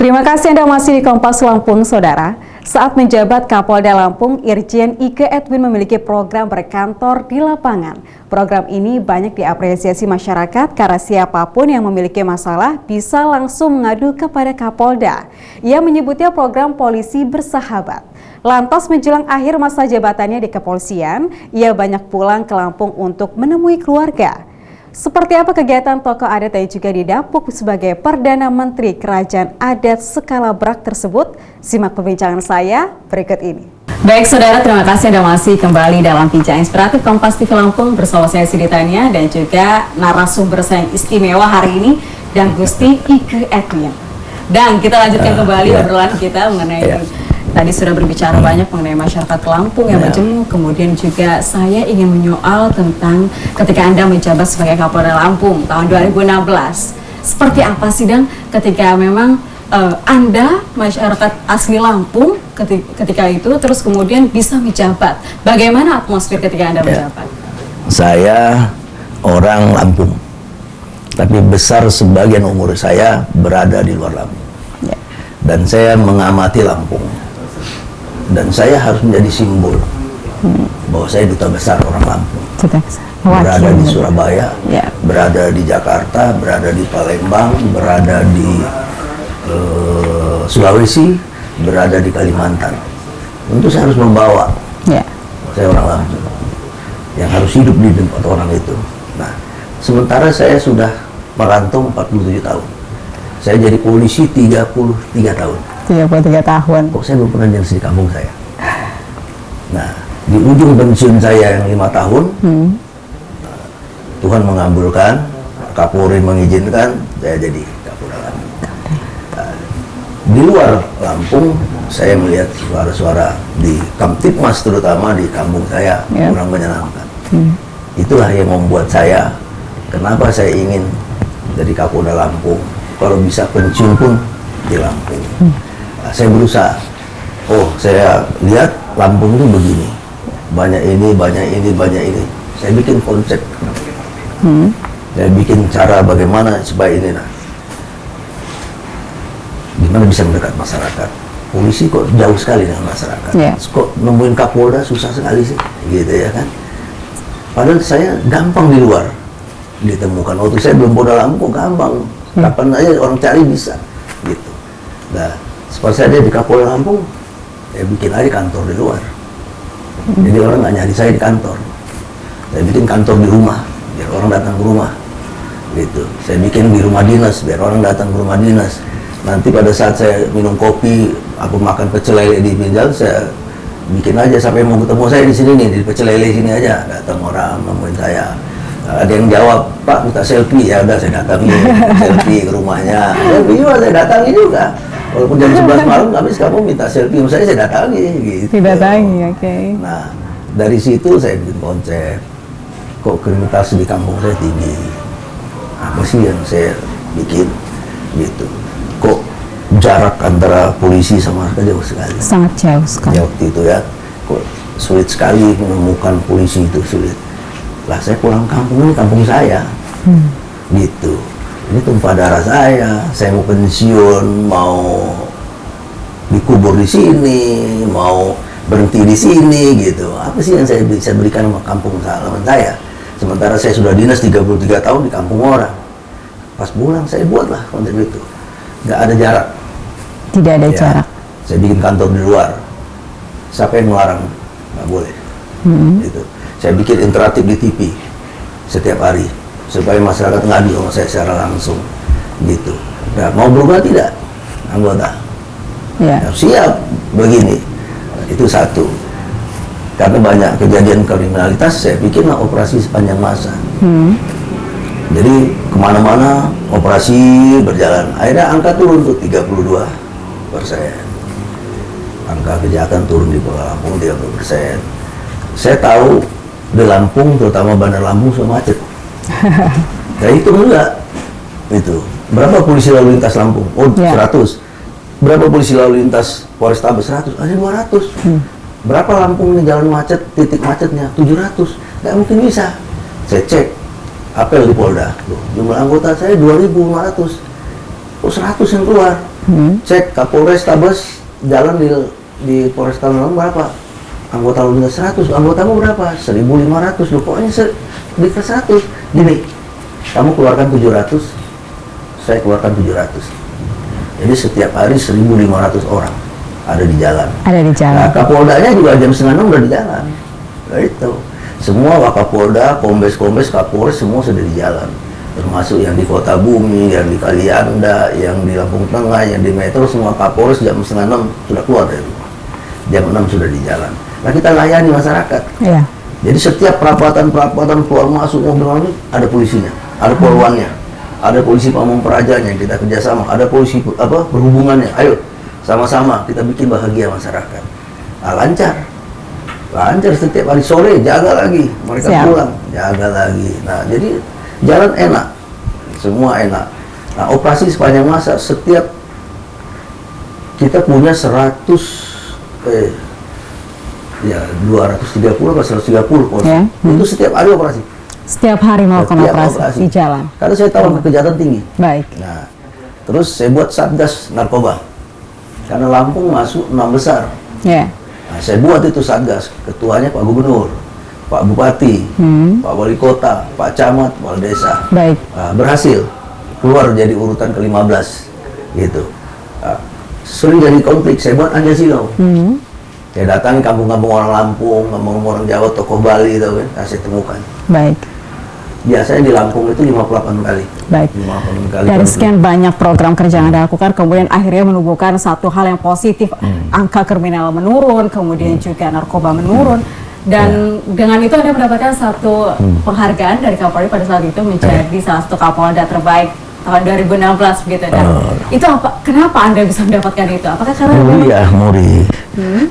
Terima kasih Anda masih di Kompas Lampung, Saudara. Saat menjabat Kapolda Lampung, Irjen Ike Edwin memiliki program berkantor di lapangan. Program ini banyak diapresiasi masyarakat karena siapapun yang memiliki masalah bisa langsung mengadu kepada Kapolda. Ia menyebutnya program polisi bersahabat. Lantas menjelang akhir masa jabatannya di kepolisian, ia banyak pulang ke Lampung untuk menemui keluarga. Seperti apa kegiatan tokoh adat yang juga didapuk sebagai Perdana Menteri Kerajaan Adat Skala Brak tersebut? Simak perbincangan saya berikut ini. Baik saudara, terima kasih Anda masih kembali dalam Bincang Inspiratif Kompas TV Lampung bersama saya Siti Tania dan juga narasumber saya yang istimewa hari ini, dan Gusti Ike Edwin. Dan kita lanjutkan kembali obrolan kita mengenai tadi sudah berbicara banyak mengenai masyarakat Lampung yang majemuk, kemudian juga saya ingin menyoal tentang ketika Anda menjabat sebagai Kapolda Lampung tahun 2016. Seperti apa sih Dan ketika memang Anda masyarakat asli Lampung ketika itu terus kemudian bisa menjabat? Bagaimana atmosfer ketika Anda menjabat? Saya orang Lampung, tapi besar sebagian umur saya berada di luar Lampung. Dan saya mengamati Lampung. Dan saya harus menjadi simbol bahwa saya duta besar orang Lampung. Berada di Surabaya, berada di Jakarta, berada di Palembang, berada di Sulawesi, berada di Kalimantan. Tentu saya harus membawa saya orang Lampung yang harus hidup di tempat orang itu. Nah, sementara saya sudah merantau 47 tahun. Saya jadi polisi 33 tahun. 33 tahun. Kok saya belum pernah nyersi di kampung saya? Nah, di ujung pensiun saya yang 5 tahun, Tuhan mengabulkan, Kapolri mengizinkan, saya jadi Kapolda Lampung. Di luar Lampung, saya melihat suara-suara di Kamtipmas, terutama di kampung saya, kurang menyenangkan. Itulah yang membuat saya, kenapa saya ingin jadi Kapolda Lampung. Kalau bisa pensiun pun di Lampung. Saya berusaha, saya lihat Lampung itu begini, banyak ini, banyak ini, banyak ini. Saya bikin konsep, saya bikin cara bagaimana supaya ini, gimana bisa mendekat masyarakat. Polisi kok jauh sekali dengan masyarakat, kok nemuin Kapolda susah sekali sih, gitu ya kan. Padahal saya gampang di luar ditemukan. Waktu saya belum Polda Lampung kok gampang, kapan aja orang cari bisa, gitu. Nah, seperti saya di Kapolda Lampung, saya bikin aja kantor di luar. Jadi orang nggak nyari saya di kantor. Saya bikin kantor di rumah, biar orang datang ke rumah. Gitu. Saya bikin di rumah dinas, biar orang datang ke rumah dinas. Nanti pada saat saya minum kopi, aku makan pecel lele di pinggir, saya bikin aja sampai mau ketemu saya di sini nih, di pecel lele sini aja. Datang orang nemuin saya. Ada yang jawab, Pak minta selfie, ya udah saya datangi selfie ke rumahnya. Selfie juga saya datangi juga. Walaupun jam 11 malam, habis kamu minta selfie sama saya datangi gitu. Didatangi, oke. Nah, dari situ saya bikin konsep. Kok kriminalitas di kampung saya tinggi? Apa sih yang saya bikin? Gitu. Kok jarak antara polisi sama warga jauh sekali? Sangat jauh sekali. Waktu itu ya, kok sulit sekali menemukan polisi itu, sulit. Lah saya pulang kampung, ini kampung saya. Gitu. Ini tumpah darah saya mau pensiun, mau dikubur di sini, mau berhenti di sini, gitu. Apa sih yang saya bisa berikan sama kampung halaman saya? Sementara saya sudah dinas 33 tahun di kampung orang. Pas pulang saya buatlah konsep itu. Nggak ada jarak. Tidak ada jarak. Saya bikin kantor di luar. Siapa yang melarang? Nggak boleh. Gitu. Saya bikin interaktif di TV setiap hari, supaya masyarakat ngadu sama saya secara langsung, gitu. Nah, mau berubah tidak anggota? Siap begini. Nah, itu satu. Karena banyak kejadian kriminalitas, saya bikinlah operasi sepanjang masa. Jadi kemana-mana operasi berjalan. Akhirnya angka turun tuh 32%. Angka kejahatan turun di Pulau Lampung 30%. Saya tahu di Lampung, terutama Bandar Lampung, sudah macet. Nah itu enggak. Itu. Berapa polisi lalu lintas Lampung? 100. Berapa polisi lalu lintas Polrestabes? 100. Ada 200. Berapa Lampung ini jalan macet, titik macetnya? 700. Nggak mungkin bisa. Saya cek apel di Polda. Jumlah anggota saya 2.500. Kok 100 yang keluar? Cek Kapolres Tabes, jalan di Polres Lampung berapa? Anggota lu minta 100, anggotamu berapa? 1.500, lu pokoknya di 100. Gini, kamu keluarkan 700, saya keluarkan 700. Jadi setiap hari 1.500 orang ada di jalan. Ada di jalan. Nah, Kapoldanya juga jam 5:30 udah di jalan. Nah, itu. Semua Wakapolda, Kombes-Kombes, Kapolres semua sudah di jalan. Termasuk yang di Kota Bumi, yang di Kalianda, yang di Lampung Tengah, yang di Metro, semua Kapolres jam 5:30 sudah keluar dari rumah. Jam 6 sudah di jalan. Nah, kita layani masyarakat. Iya. Jadi setiap perapatan keluar masuk mobil ini ada polisinya, ada polwannya, ada polisi pamong perajanya yang kita kerjasama, ada polisi perhubungannya. Ayo sama-sama kita bikin bahagia masyarakat. Nah, lancar setiap hari sore jaga lagi, mereka pulang jaga lagi. Nah, jadi jalan enak, semua enak. Nah, operasi sepanjang masa setiap kita punya 230 atau 130 polisi. Itu setiap hari operasi. Setiap hari melakukan operasi di jalan. Karena saya tahu kejahatan tinggi. Baik. Nah, terus saya buat Satgas Narkoba. Karena Lampung masuk 6 besar. Ya. Nah, saya buat itu Satgas. Ketuanya Pak Gubernur, Pak Bupati, Pak Wali Kota, Pak Camat, Kepala Desa. Baik. Nah, berhasil keluar jadi urutan ke-15 gitu. Nah, sering jadi konflik, saya buat Anja Silau. Saya datangi kampung-kampung orang Lampung, kampung orang Jawa, tokoh Bali itu kan, saya temukan. Baik. Biasanya di Lampung itu 58 kali. Baik. 58 kali. Dari sekian banyak program kerja yang Anda lakukan, kemudian akhirnya menumbuhkan satu hal yang positif, angka kriminal menurun, kemudian juga narkoba menurun. Dan dengan itu Anda mendapatkan satu penghargaan dari Kapolri pada saat itu menjadi salah satu Kapolda terbaik tahun 2016 begitu. Dan itu apa? Kenapa Anda bisa mendapatkan itu? Apakah karena Muri?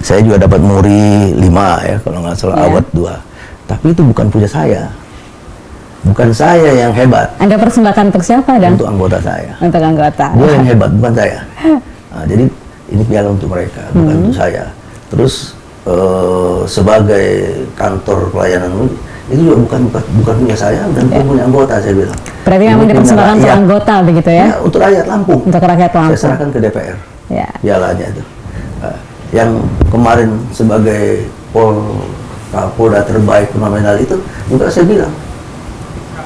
Saya juga dapat Muri 5 ya kalau nggak salah, award 2. Tapi itu bukan punya saya. Bukan saya yang hebat. Anda persembahkan untuk siapa, Dan? Untuk anggota saya. Untuk anggota. Dia yang hebat, bukan saya. Nah, jadi ini piala untuk mereka, bukan untuk saya. Terus sebagai kantor pelayanan itu juga bukan punya saya dan bukan punya anggota, saya bilang. Berarti memang dipersembahkan untuk anggota begitu ya? Ya, untuk rakyat Lampung. Untuk rakyat Lampung. Saya serahkan ke DPR. Ya. Pialanya itu. Yang kemarin sebagai Kapolda terbaik fenomenal itu juga saya bilang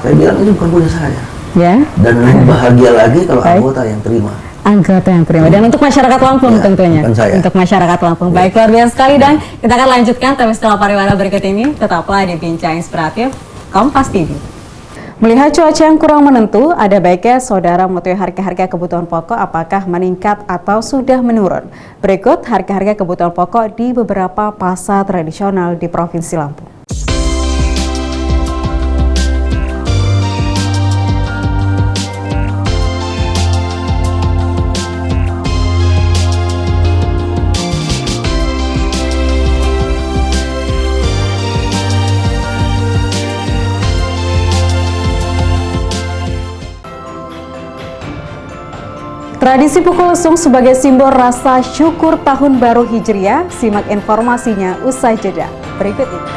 ini bukan punya saya. Ya. Dan lebih bahagia lagi kalau anggota yang terima. Anggota yang terima. Dan untuk masyarakat Lampung tentunya. Bukan saya. Untuk masyarakat Lampung. Baik, luar biasa sekali, Dan kita akan lanjutkan tapi setelah pariwara berikut ini. Tetaplah di Bincang Inspiratif Kompas TV. Melihat cuaca yang kurang menentu, ada baiknya saudara mengetahui harga-harga kebutuhan pokok apakah meningkat atau sudah menurun. Berikut harga-harga kebutuhan pokok di beberapa pasar tradisional di Provinsi Lampung. Tradisi pukul lesung sebagai simbol rasa syukur tahun baru Hijriah, simak informasinya usai jeda berikut ini.